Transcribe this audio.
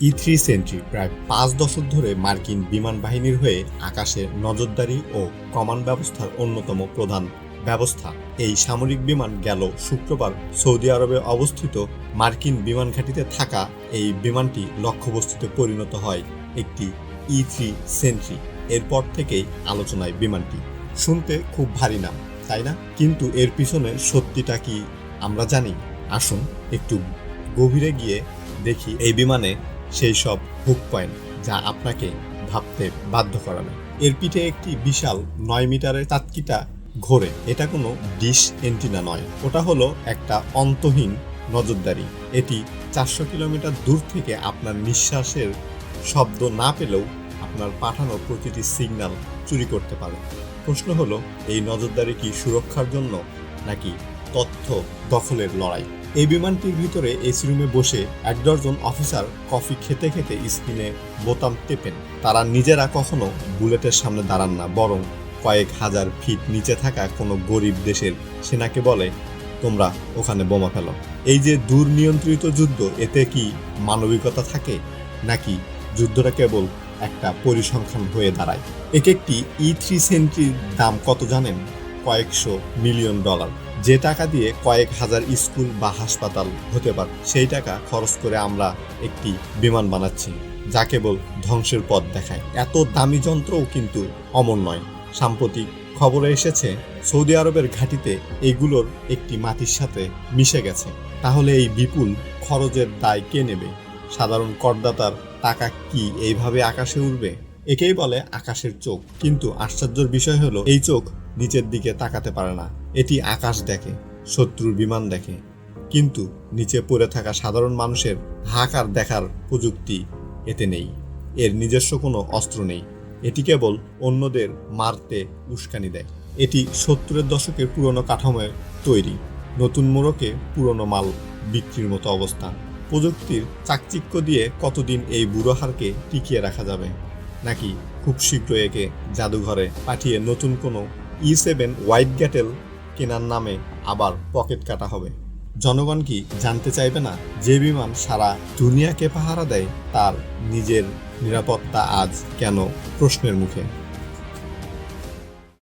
ই-3 sentry প্রায় 5 দশক ধরে মার্কিন বিমান বাহিনীর হয়ে আকাশে নজরদারি ও কমান্ড ব্যবস্থার অন্যতম প্রধান ব্যবস্থা। এই সামরিক বিমান গেল শুক্রবার সৌদি আরবে অবস্থিত মার্কিন বিমান ঘাঁটিতে থাকা এই বিমানটি লক্ষ্যবস্তুতে পরিণত হয় একটি ই-3 সেন্ট্রি। এরপর থেকেই আলোচনায় বিমানটি। শুনতে খুব ভারী নাম, তাই না? কিন্তু এর পিছনে সত্যিটা কি আমরা জানি? আসুন একটু গভীরে গিয়ে দেখি এই বিমানে সেই সব হুক পয়েন্ট যা আপনাকে ভাবতে বাধ্য করাবে। এর পিঠে একটি বিশাল 9 মিটারের চাতকিটা ঘোরে। এটা কোনো ডিশ এন্টিনা নয়, ওটা হলো একটা অন্তহীন নজরদারি। এটি 400 কিলোমিটার দূর থেকে আপনার নিঃশ্বাসের শব্দ না পেলেও আপনার পাঠানো প্রতিটি সিগন্যাল চুরি করতে পারে। প্রশ্ন হলো, এই নজরদারি কি সুরক্ষার জন্য নাকি তথ্য দখলের লড়াই? এই বিমানটির ভিতরে এসি রুমে বসে 1 ডজন অফিসার কফি খেতে খেতে স্ক্রিনে বোতাম টেপেন। তারা নিজেরা কখনো বুলেটের সামনে দাঁড়ান না, বরং কয়েক হাজার ফিট নিচে থাকা কোনো গরিব দেশের সেনাকে বলে, তোমরা ওখানে বোমা ফেলো। এই যে দুর্নিয়ন্ত্রিত যুদ্ধ, এতে কি মানবিকতা থাকে নাকি যুদ্ধটা কেবল একটা পরিসংখ্যান হয়ে দাঁড়ায়? এক একটি ই-3 সেন্ট্রির দাম কত জানেন? কয়েকশো মিলিয়ন ডলার। যে টাকা দিয়ে কয়েক হাজার স্কুল বা হাসপাতাল হতে পারে, সেই টাকা খরচ করে আমরা একটি বিমান বানাচ্ছি যা কেবল ধ্বংসের পথ দেখায়। এত দামি যন্ত্রও কিন্তু অমর নয়। সাম্প্রতিক খবরে এসেছে সৌদি আরবের ঘাঁটিতে এগুলোর একটি মাটির সাথে মিশে গেছে। তাহলে এই বিপুল খরচের দায় কে নেবে? সাধারণ করদাতার টাকা কি এইভাবে আকাশে উড়বে? একেই বলে আকাশের চোখ। কিন্তু আশ্চর্যের বিষয় হলো, এই চোখ নিচের দিকে তাকাতে পারে না। এটি আকাশ দেখে, শত্রুর বিমান দেখে, কিন্তু নিচে পড়ে থাকা সাধারণ মানুষের হাহাকার দেখার প্রযুক্তি এতে নেই। এর নিজস্ব কোনো অস্ত্র নেই। এটি কেবল অন্যদের মারতে উস্কানি দেয়। এটি 70-এর দশকের পুরনো কাঠামোয় তৈরি। নতুন মোড়কে পুরনো মাল বিক্রির মতো অবস্থা। প্রযুক্তির চাকচিক্য দিয়ে কতদিন এই বুড়ো হারকে টিকিয়ে রাখা যাবে? নাকি খুব শীঘ্র একে জাদুঘরে পাঠিয়ে নতুন কোনো ই-7 হোয়াইট গ্যাটেল কেনার নামে আবার পকেট কাটা হবে? জনগণ কি জানতে চাইবে না, যে বিমান সারা দুনিয়াকে পাহারা দেয় তার নিজের নিরাপত্তা আজ কেন প্রশ্নের মুখে?